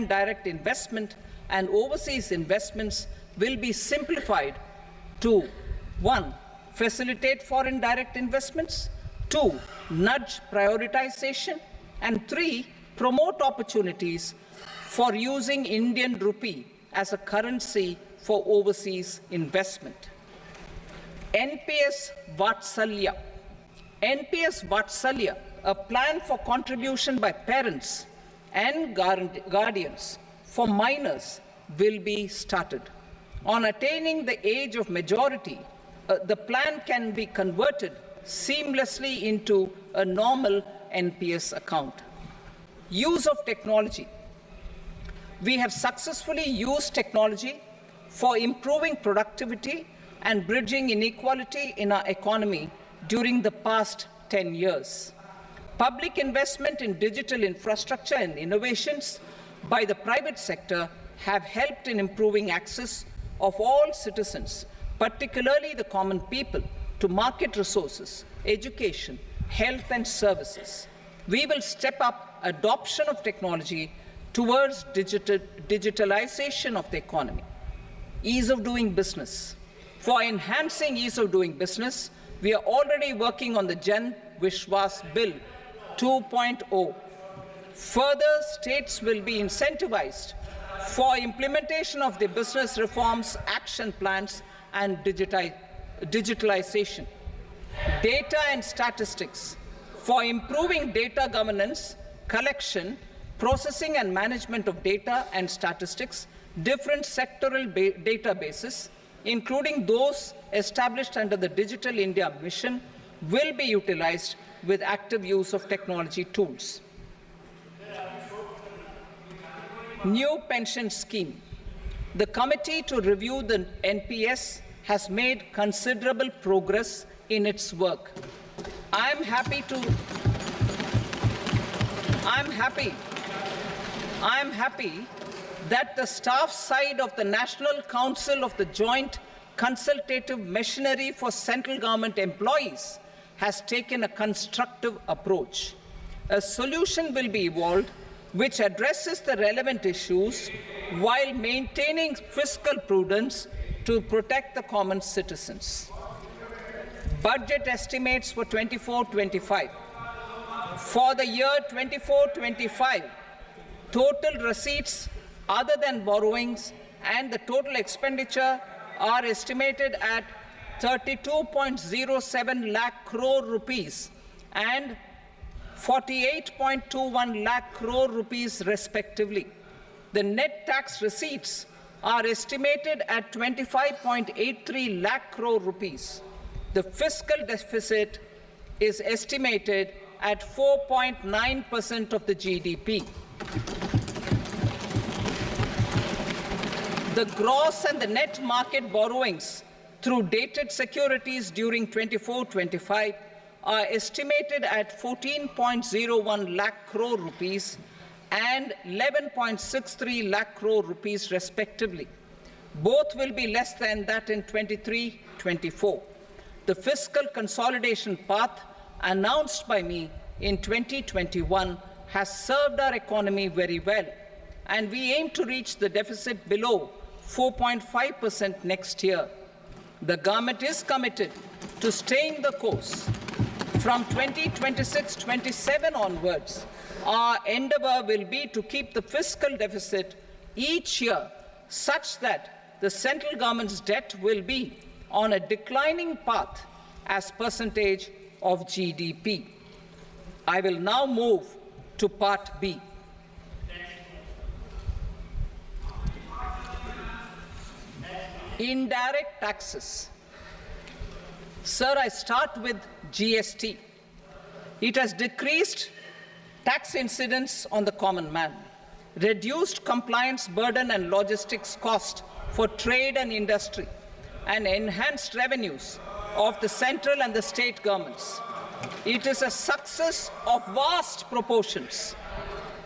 direct investment and overseas investments will be simplified to 1. Facilitate foreign direct investments, 2. Nudge prioritization, and 3. Promote opportunities for using Indian rupee as a currency for overseas investment. NPS Vatsalya. NPS Vatsalya, a plan for contribution by parents and guardians for minors, will be started. On attaining the age of majority, the plan can be converted seamlessly into a normal NPS account. Use of technology. We have successfully used technology for improving productivity and bridging inequality in our economy during the past 10 years. Public investment in digital infrastructure and innovations by the private sector have helped in improving access of all citizens, particularly the common people, to market resources, education, health and services. We will step up adoption of technology towards digitalization of the economy. Ease of doing business. For enhancing ease of doing business, we are already working on the Jan Vishwas Bill 2.0. Further, states will be incentivized for implementation of the business reforms, action plans, and digitalization. Data and statistics. For improving data governance, collection, processing and management of data and statistics, different sectoral databases, including those established under the Digital India Mission, will be utilized with active use of technology tools. New pension scheme. The committee to review the NPS has made considerable progress in its work. I am happy that the staff side of the National Council of the Joint Consultative Machinery for Central Government Employees has taken a constructive approach. A solution will be evolved which addresses the relevant issues while maintaining fiscal prudence to protect the common citizens. Budget estimates for 24-25. For the year 24-25, total receipts other than borrowings and the total expenditure are estimated at 32.07 lakh crore rupees and 48.21 lakh crore rupees respectively. The net tax receipts are estimated at 25.83 lakh crore rupees. The fiscal deficit is estimated at 4.9% of the GDP. The gross and the net market borrowings through dated securities during 24-25 are estimated at 14.01 lakh crore rupees and 11.63 lakh crore rupees respectively. Both will be less than that in 23-24. The fiscal consolidation path announced by me in 2021 has served our economy very well, and we aim to reach the deficit below 4.5% next year. The government is committed to staying the course. From 2026-27 onwards, our endeavor will be to keep the fiscal deficit each year such that the central government's debt will be on a declining path as percentage of GDP. I will now move to Part B. Indirect taxes. Sir, I start with GST. It has decreased tax incidence on the common man, reduced compliance burden and logistics cost for trade and industry, and enhanced revenues of the central and the state governments. It is a success of vast proportions.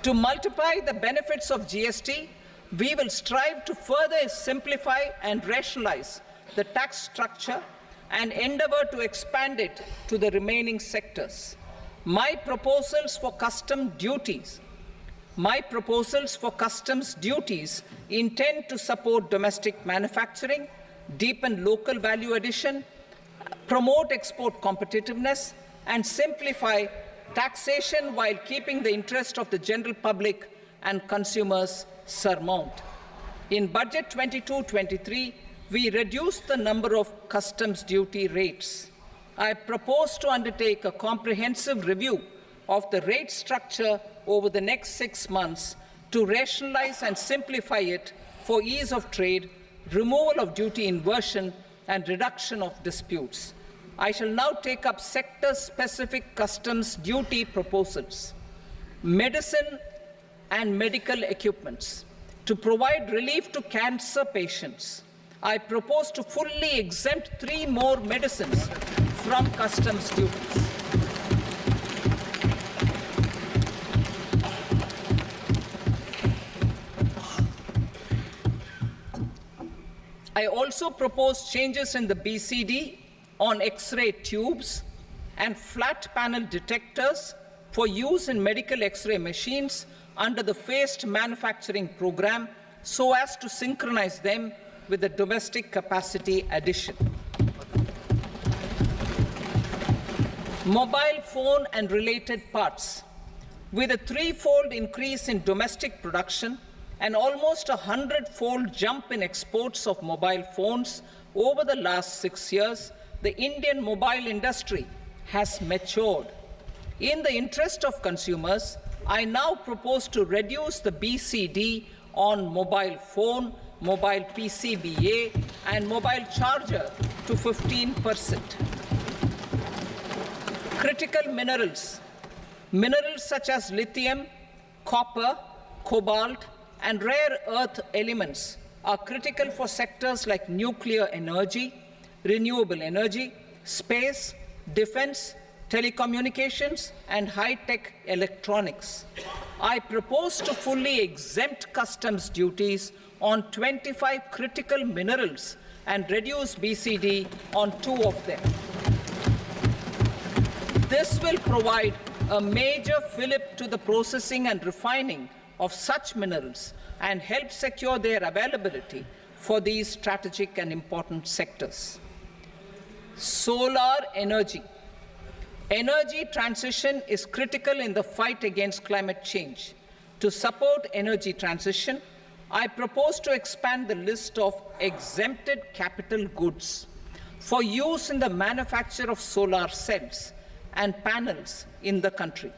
To multiply the benefits of GST, we will strive to further simplify and rationalize the tax structure and endeavor to expand it to the remaining sectors. My proposals for custom duties My proposals for customs duties intend to support domestic manufacturing, deepen local value addition, promote export competitiveness, and simplify taxation while keeping the interest of the general public and consumers paramount. In Budget 22-23, we reduced the number of customs duty rates. I propose to undertake a comprehensive review of the rate structure over the next 6 months to rationalize and simplify it for ease of trade, removal of duty inversion, and reduction of disputes. I shall now take up sector-specific customs duty proposals. Medicine and medical equipments. To provide relief to cancer patients, I propose to fully exempt 3 more medicines from customs duties. I also propose changes in the BCD on X-ray tubes and flat panel detectors for use in medical X-ray machines under the phased manufacturing program so as to synchronize them with the domestic capacity addition. Mobile phone and related parts. With a 3-fold increase in domestic production and almost a 100-fold jump in exports of mobile phones over the last 6 years, the Indian mobile industry has matured. In the interest of consumers, I now propose to reduce the BCD on mobile phone, mobile PCBA, and mobile charger to 15%. Critical minerals. Minerals such as lithium, copper, cobalt, and rare earth elements are critical for sectors like nuclear energy, renewable energy, space, defense, telecommunications, and high-tech electronics. I propose to fully exempt customs duties on 25 critical minerals and reduce BCD on 2 of them. This will provide a major fillip to the processing and refining of such minerals and help secure their availability for these strategic and important sectors. Solar energy. Energy transition is critical in the fight against climate change. To support energy transition, I propose to expand the list of exempted capital goods for use in the manufacture of solar cells and panels in the country.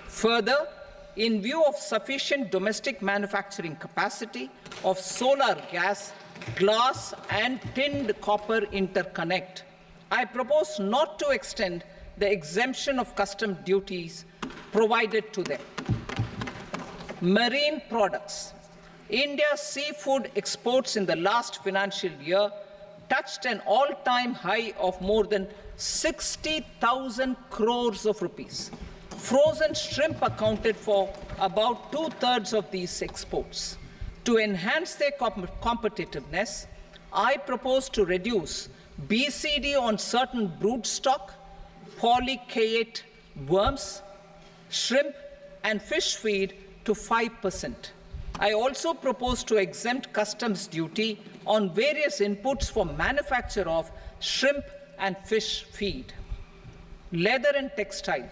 Further, in view of sufficient domestic manufacturing capacity of solar gas, glass, and tinned copper interconnect, I propose not to extend the exemption of custom duties provided to them. Marine products. India's seafood exports in the last financial year touched an all-time high of more than 60,000 crores of rupees. Frozen shrimp accounted for about 2/3 of these exports. To enhance their competitiveness, I propose to reduce BCD on certain broodstock, polychaete worms, shrimp, and fish feed to 5%. I also propose to exempt customs duty on various inputs for manufacture of shrimp and fish feed. Leather and textile.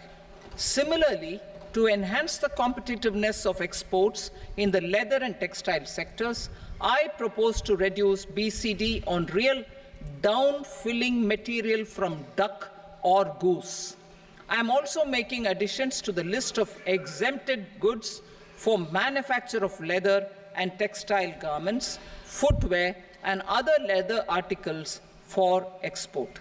Similarly, to enhance the competitiveness of exports in the leather and textile sectors, I propose to reduce BCD on real down-filling material from duck or goose. I am also making additions to the list of exempted goods for manufacture of leather and textile garments, footwear, and other leather articles for export.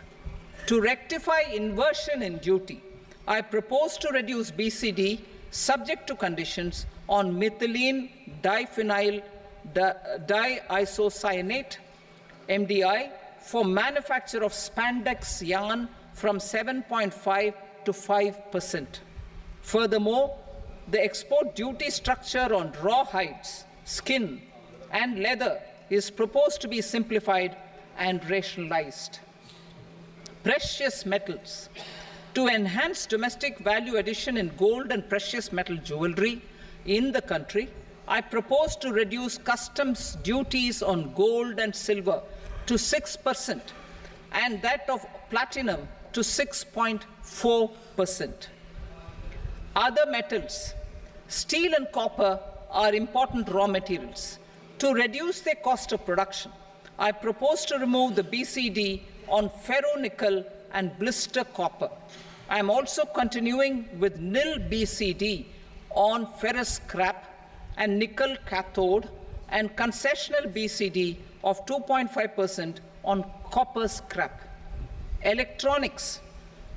To rectify inversion in duty, I propose to reduce BCD subject to conditions on methylene diphenyl diisocyanate, MDI, for manufacture of spandex yarn from 7.5 to 5%. Furthermore, the export duty structure on raw hides, skin, and leather is proposed to be simplified and rationalized. Precious metals. To enhance domestic value addition in gold and precious metal jewelry, in the country, I propose to reduce customs duties on gold and silver to 6% and that of platinum to 6.4%. Other metals, steel and copper, are important raw materials. To reduce their cost of production, I propose to remove the BCD on ferronickel and blister copper. I am also continuing with nil BCD on ferrous scrap and nickel cathode and concessional BCD of 2.5% on copper scrap. Electronics.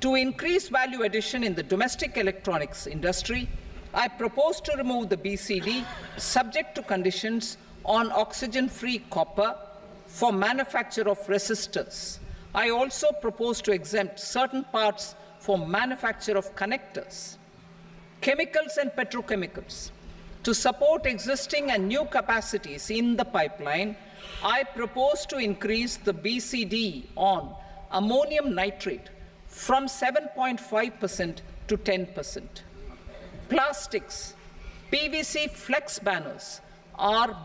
To increase value addition in the domestic electronics industry, I propose to remove the BCD subject to conditions on oxygen-free copper for manufacture of resistors. I also propose to exempt certain parts for manufacture of connectors. Chemicals and petrochemicals. To support existing and new capacities in the pipeline, I propose to increase the BCD on ammonium nitrate from 7.5% to 10%. Plastics. PVC flex banners are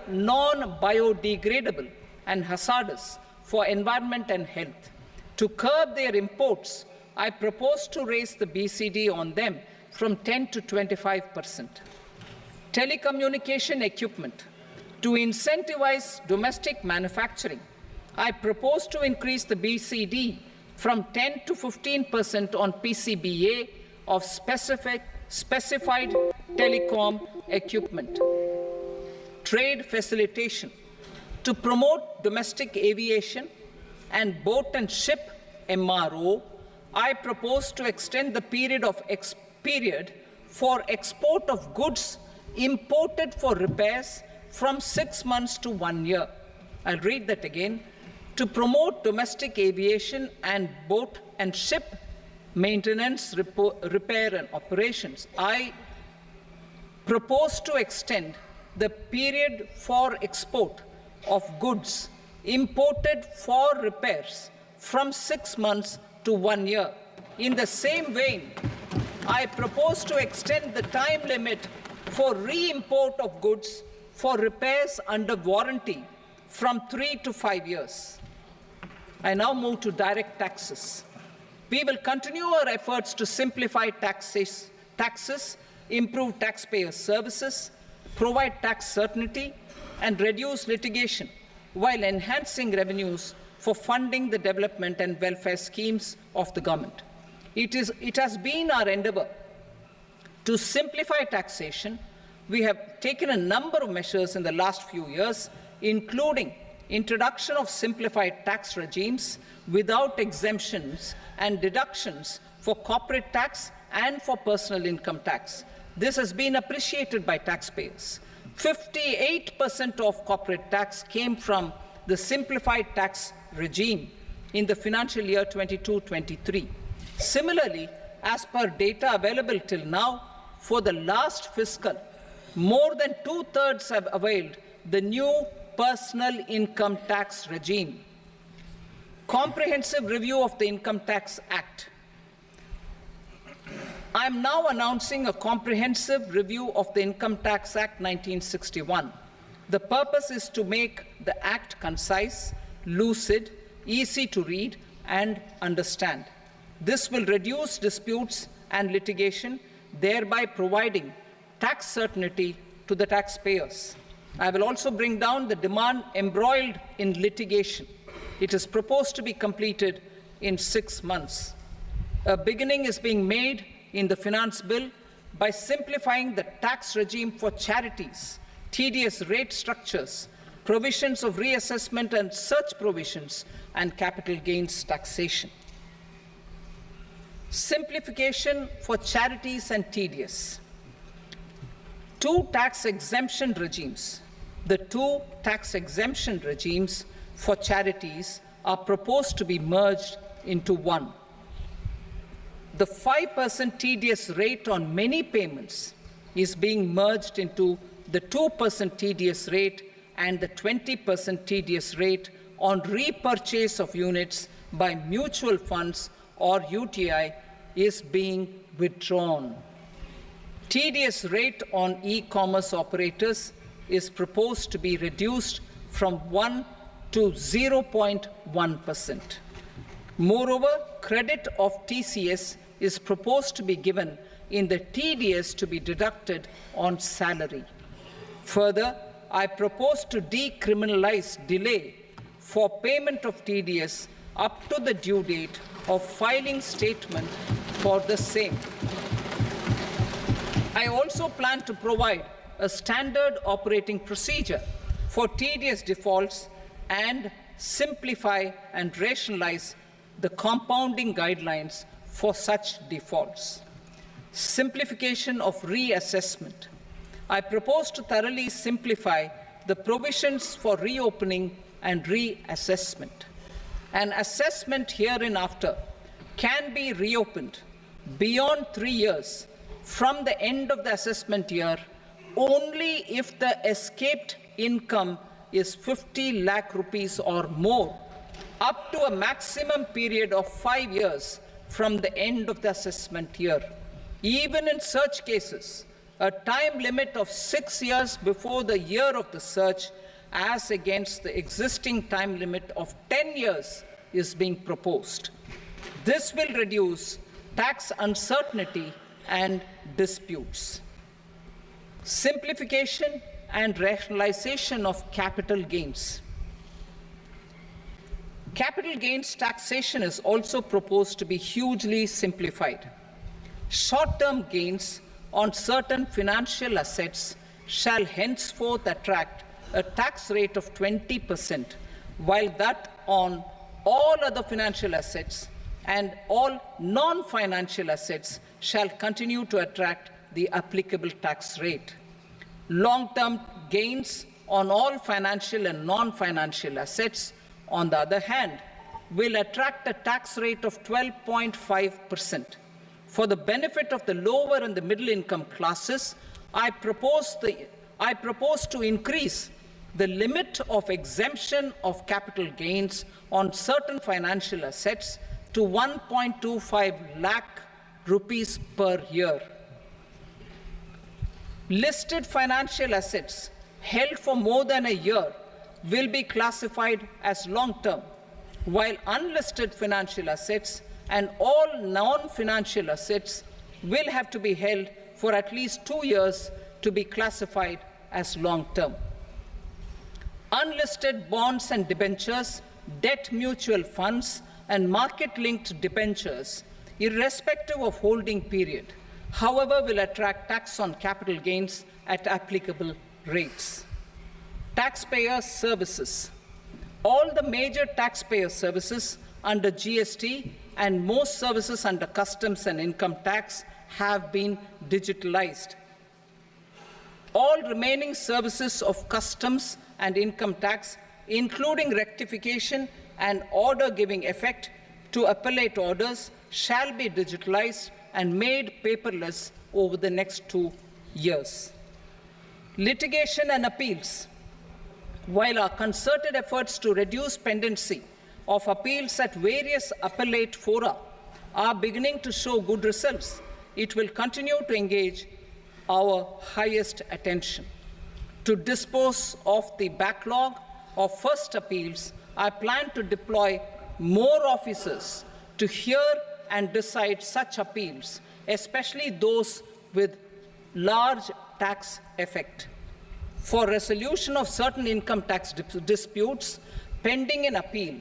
non-biodegradable and hazardous for environment and health. To curb their imports, I propose to raise the BCD on them from 10 to 25%. Telecommunication equipment. To incentivize domestic manufacturing, I propose to increase the BCD from 10 to 15% on PCBA of specified telecom equipment. Trade facilitation. To promote domestic aviation and boat and ship MRO, I propose to extend the period for export of goods imported for repairs from 6 months to 1 year. I'll read that again. To promote domestic aviation and boat and ship maintenance, repair and operations, I propose to extend the period for export of goods imported for repairs from 6 months to 1 year. In the same vein, I propose to extend the time limit for re-import of goods for repairs under warranty from 3 to 5 years. I now move to direct taxes. We will continue our efforts to simplify taxes, improve taxpayer services, provide tax certainty, and reduce litigation while enhancing revenues for funding the development and welfare schemes of the government. It has been our endeavor to simplify taxation. We have taken a number of measures in the last few years, including introduction of simplified tax regimes without exemptions and deductions for corporate tax and for personal income tax. This has been appreciated by taxpayers. 58% of corporate tax came from the simplified tax regime in the financial year 22-23. Similarly, as per data available till now, for the last fiscal, more than 2/3 have availed the new personal income tax regime. Comprehensive review of the Income Tax Act. I am now announcing a comprehensive review of the Income Tax Act 1961. The purpose is to make the Act concise, lucid, easy to read and understand. This will reduce disputes and litigation, thereby providing tax certainty to the taxpayers. I will also bring down the demand embroiled in litigation. It is proposed to be completed in 6 months. A beginning is being made in the Finance Bill by simplifying the tax regime for charities, tedious rate structures, provisions of reassessment and such provisions, and capital gains taxation. Simplification for charities and tedious. The two tax exemption regimes for charities are proposed to be merged into one. The 5% tedious rate on many payments is being merged into the 2% tedious rate, and the 20% tedious rate on repurchase of units by mutual funds or UTI is being withdrawn. TDS rate on e-commerce operators is proposed to be reduced from 1 to 0.1%. Moreover, credit of TCS is proposed to be given in the TDS to be deducted on salary. Further, I propose to decriminalize delay for payment of TDS up to the due date of filing statement for the same. I also plan to provide a standard operating procedure for TDS defaults and simplify and rationalize the compounding guidelines for such defaults. Simplification of reassessment. I propose to thoroughly simplify the provisions for reopening and reassessment. An assessment hereinafter can be reopened beyond 3 years from the end of the assessment year only if the escaped income is 50 lakh rupees or more, up to a maximum period of 5 years from the end of the assessment year. Even in such cases, a time limit of 6 years before the year of the search, as against the existing time limit of 10 years, is being proposed. This will reduce tax uncertainty and disputes. Simplification and rationalization of capital gains. Capital gains taxation is also proposed to be hugely simplified. Short-term gains on certain financial assets shall henceforth attract a tax rate of 20%, while that on all other financial assets and all non-financial assets shall continue to attract the applicable tax rate. Long-term gains on all financial and non-financial assets, on the other hand, will attract a tax rate of 12.5%. For the benefit of the lower and the middle income classes, I propose to increase the limit of exemption of capital gains on certain financial assets to 1.25 lakh rupees per year. Listed financial assets held for more than a year will be classified as long-term, while unlisted financial assets and all non-financial assets will have to be held for at least 2 years to be classified as long-term. Unlisted bonds and debentures, debt mutual funds, and market-linked debentures, irrespective of holding period, however, will attract tax on capital gains at applicable rates. Taxpayer services. All the major taxpayer services under GST and most services under customs and income tax have been digitalized. All remaining services of customs and income tax, including rectification and order giving effect to appellate orders, shall be digitalized and made paperless over the next 2 years. Litigation and appeals. While our concerted efforts to reduce pendency of appeals at various appellate fora are beginning to show good results, it will continue to engage our highest attention. To dispose of the backlog of first appeals, I plan to deploy more officers to hear and decide such appeals, especially those with large tax effect. For resolution of certain income tax disputes pending in appeal,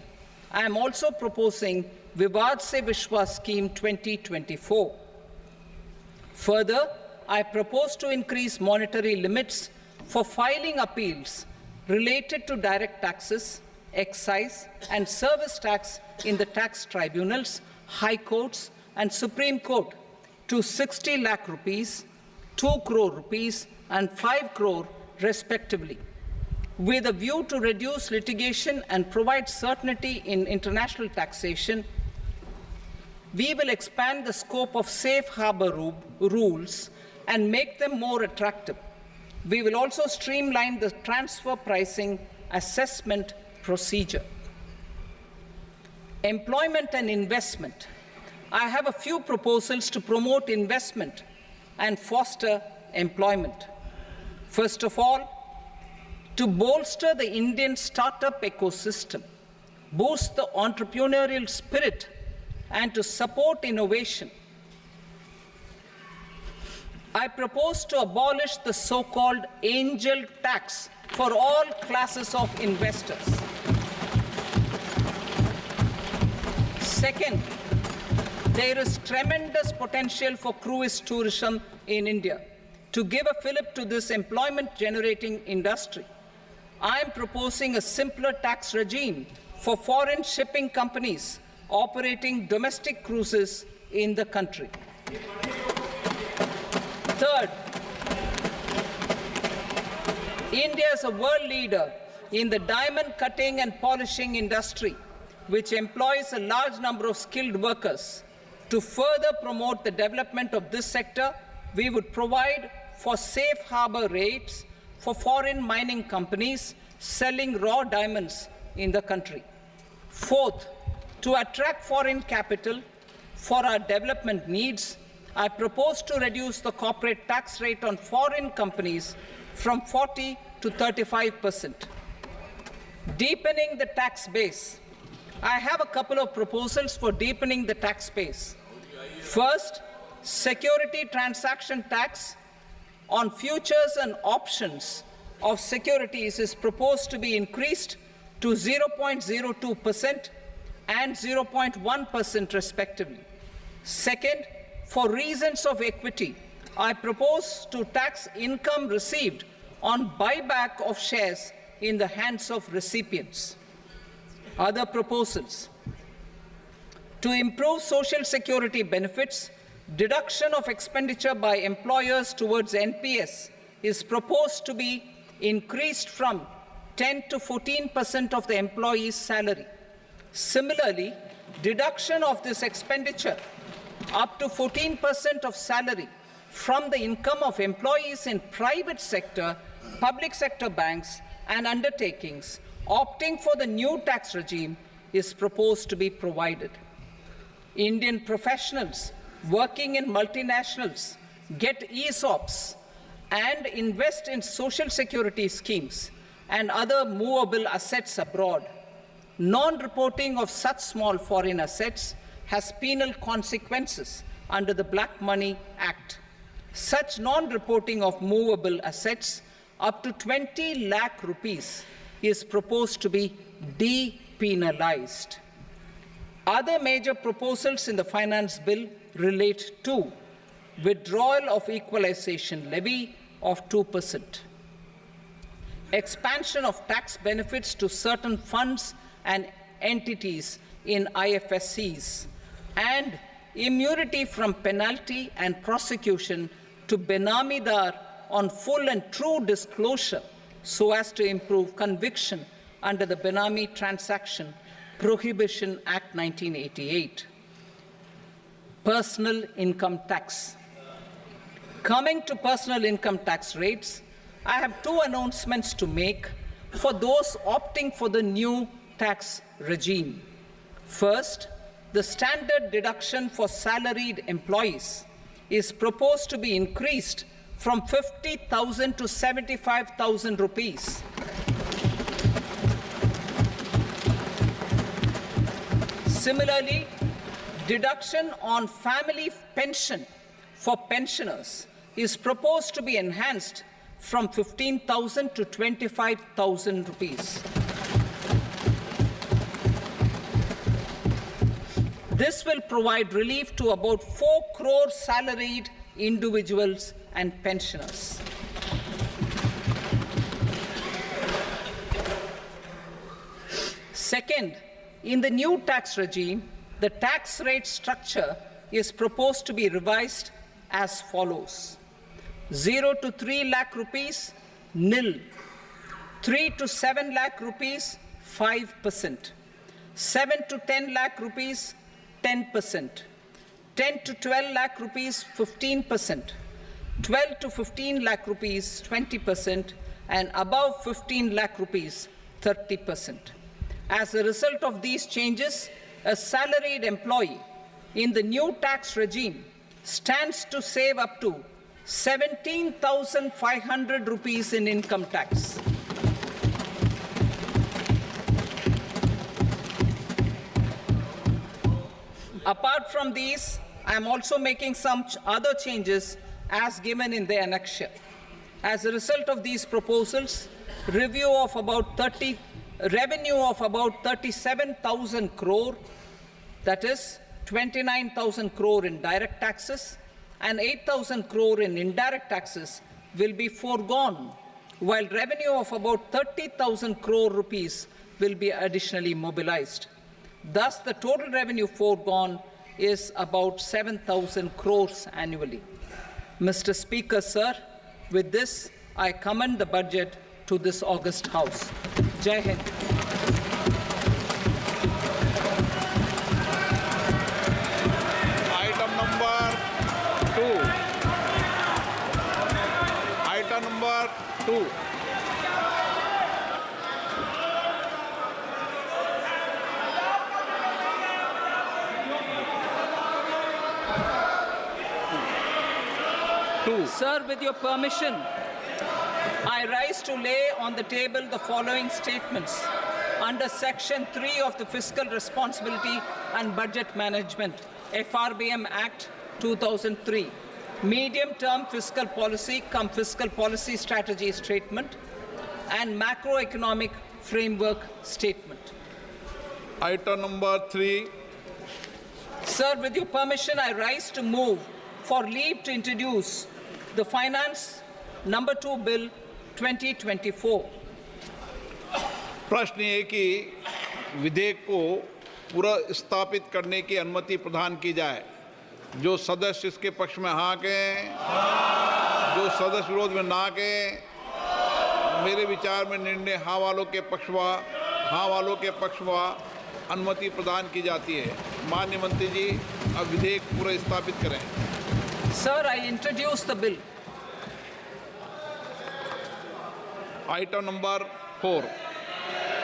I am also proposing Vivad Se Vishwas Scheme 2024. Further, I propose to increase monetary limits for filing appeals related to direct taxes, excise, and service tax in the tax tribunals, high courts, and Supreme Court to 60 lakh rupees, 2 crore rupees, and 5 crore respectively. With a view to reduce litigation and provide certainty in international taxation, we will expand the scope of safe harbor rules and make them more attractive. We will also streamline the transfer pricing assessment procedure. Employment and investment. I have a few proposals to promote investment and foster employment. First of all, to bolster the Indian startup ecosystem, boost the entrepreneurial spirit, and to support innovation, I propose to abolish the so-called angel tax for all classes of investors. Second, there is tremendous potential for cruise tourism in India. To give a fillip to this employment-generating industry, I am proposing a simpler tax regime for foreign shipping companies operating domestic cruises in the country. Third, India is a world leader in the diamond cutting and polishing industry, which employs a large number of skilled workers. To further promote the development of this sector, we would provide for safe harbor rates for foreign mining companies selling raw diamonds in the country. Fourth, to attract foreign capital for our development needs, I propose to reduce the corporate tax rate on foreign companies from 40 to 35%. Deepening the tax base. I have a couple of proposals for deepening the tax base. First, security transaction tax on futures and options of securities is proposed to be increased to 0.02% and 0.1% respectively. Second, for reasons of equity, I propose to tax income received on buyback of shares in the hands of recipients. Other proposals: to improve social security benefits, deduction of expenditure by employers towards NPS is proposed to be increased from 10 to 14% of the employee's salary. Similarly, deduction of this expenditure up to 14% of salary from the income of employees in private sector, public sector banks and undertakings opting for the new tax regime is proposed to be provided. Indian professionals working in multinationals get ESOPs and invest in social security schemes and other movable assets abroad. Non-reporting of such small foreign assets has penal consequences under the Black Money Act. Such non-reporting of movable assets up to 20 lakh rupees is proposed to be depenalized. Other major proposals in the finance bill relate to withdrawal of equalization levy of 2%, expansion of tax benefits to certain funds and entities in IFSCs, and immunity from penalty and prosecution to Benamidar on full and true disclosure so as to improve conviction under the Benami Transaction Prohibition Act 1988. Personal income tax. Coming to personal income tax rates, I have two announcements to make for those opting for the new tax regime. First, the standard deduction for salaried employees is proposed to be increased from 50,000 to 75,000 rupees. Similarly, deduction on family pension for pensioners is proposed to be enhanced from 15,000 to 25,000 rupees. This will provide relief to about 4 crore salaried individuals and pensioners. Second, in the new tax regime, the tax rate structure is proposed to be revised as follows: 0 to 3 lakh rupees, nil; 3 to 7 lakh rupees, 5%; 7 to 10 lakh rupees, 10%; 10 to 12 lakh rupees, 15%; 12 to 15 lakh rupees, 20%; and above 15 lakh rupees, 30%. As a result of these changes, a salaried employee in the new tax regime stands to save up to 17,500 rupees in income tax. Apart from these, I am also making some other changes as given in the annexure. As a result of these proposals, revenue of about 37,000 crore, that is 29,000 crore in direct taxes and 8,000 crore in indirect taxes will be foregone, while revenue of about 30,000 crore rupees will be additionally mobilized. Thus, the total revenue foregone is about 7,000 crores annually. Mr. Speaker, sir, with this, I commend the budget to this august House. Jai Hind. Item number 2. Item number 2. Sir, with your permission, I rise to lay on the table the following statements under Section 3 of the Fiscal Responsibility and Budget Management, FRBM Act 2003, medium-term fiscal policy cum fiscal policy strategy statement, and macroeconomic framework statement. Item number 3. Sir, with your permission, I rise to move for leave to introduce the Finance Number 2 Bill 2024. प्रश्न ये कि विधेयक को पुनर्स्थापित करने की अनुमति प्रदान की जाए। जो सदस्य इसके पक्ष में हाँ कहें, जो सदस्य विरोध में ना कहें, मेरे विचार में निर्णय हाँ वालों के पक्षवा अनुमति प्रदान की जाती है। माननीय मंत्री जी, अब विधेयक पुनर्स्थापित करें। Sir, I introduce the bill. Item number 4.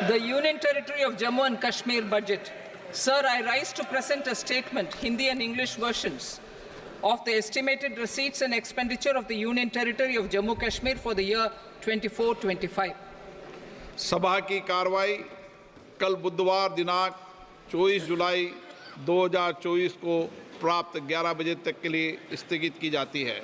The Union Territory of Jammu and Kashmir budget. Sir, I rise to present a statement, Hindi and English versions, of the estimated receipts and expenditure of the Union Territory of Jammu and Kashmir for the year 24-25. सभा की कार्रवाई कल बुधवार दिनांक 24 जुलाई 2024 को प्राप्त 11 बजे तक के लिए स्थगित की जाती है।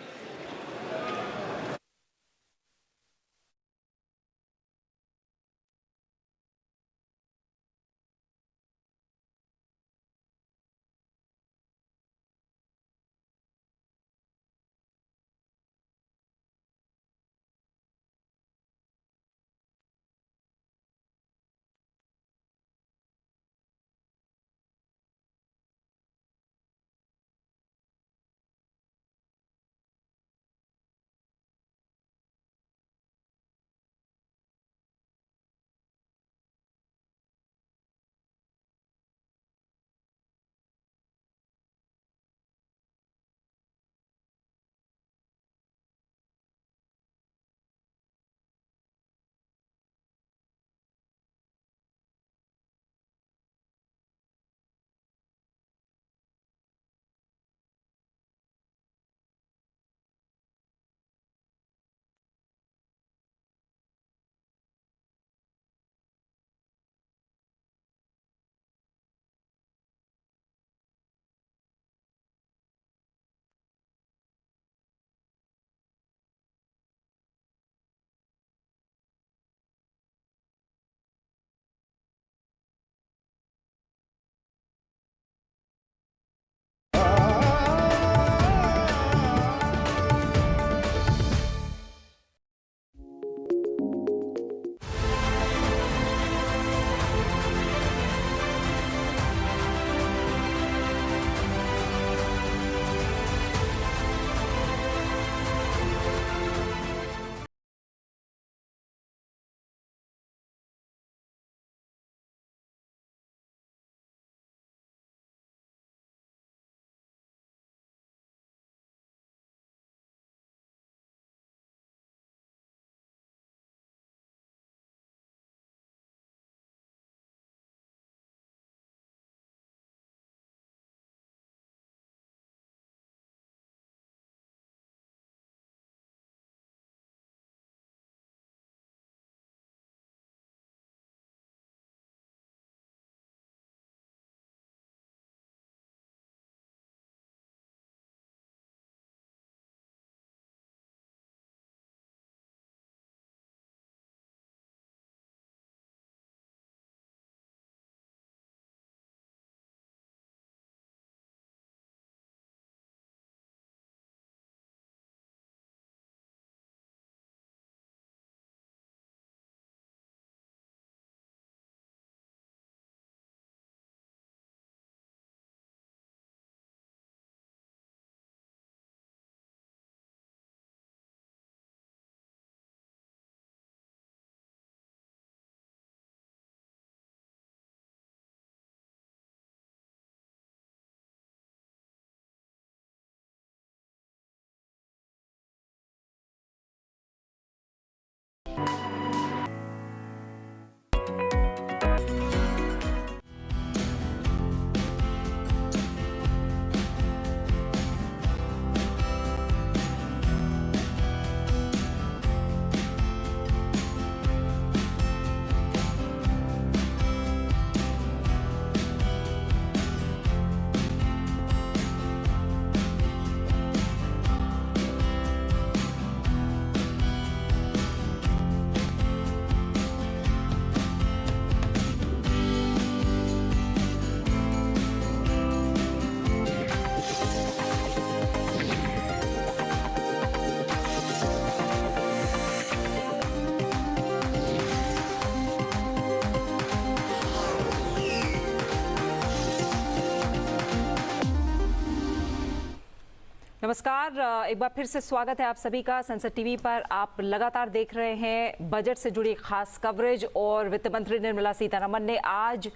नमस्कार, एक बार फिर से स्वागत है आप सभी का संसद टीवी पर। आप लगातार देख रहे हैं बजट से जुड़ी खास कवरेज और वित्त मंत्री निर्मला सीतारमण ने आज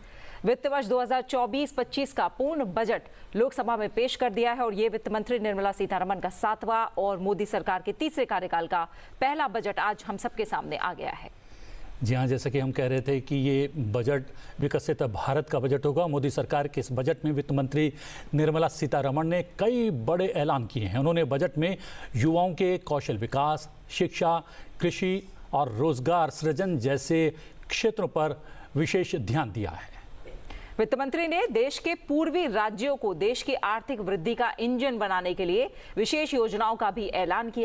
वित्त वर्ष 2024-25 का पूर्ण बजट लोकसभा में पेश कर दिया है और ये वित्त मंत्री निर्मला सीतारमण का 7वां और मोदी सरकार के तीसरे कार्यकाल का पहला बजट आज हम सबके सामने आ गया है। जी हाँ, जैसा कि हम कह रहे थे कि ये बजट विकसित भारत का बजट होगा। मोदी सरकार के इस बजट में वित्त मंत्री निर्मला सीतारमण ने कई बड़े ऐलान किए हैं। उन्होंने बजट में युवाओं के कौशल विकास, शिक्षा, कृषि और रोजगार सृजन जैसे क्षेत्रों पर विशेष ध्यान दिया है। वित्त मंत्री ने देश के पूर्वी राज्यों को देश की आर्थिक वृद्धि का इंजन बनाने के लिए विशेष योजनाओं का भी ऐलान किया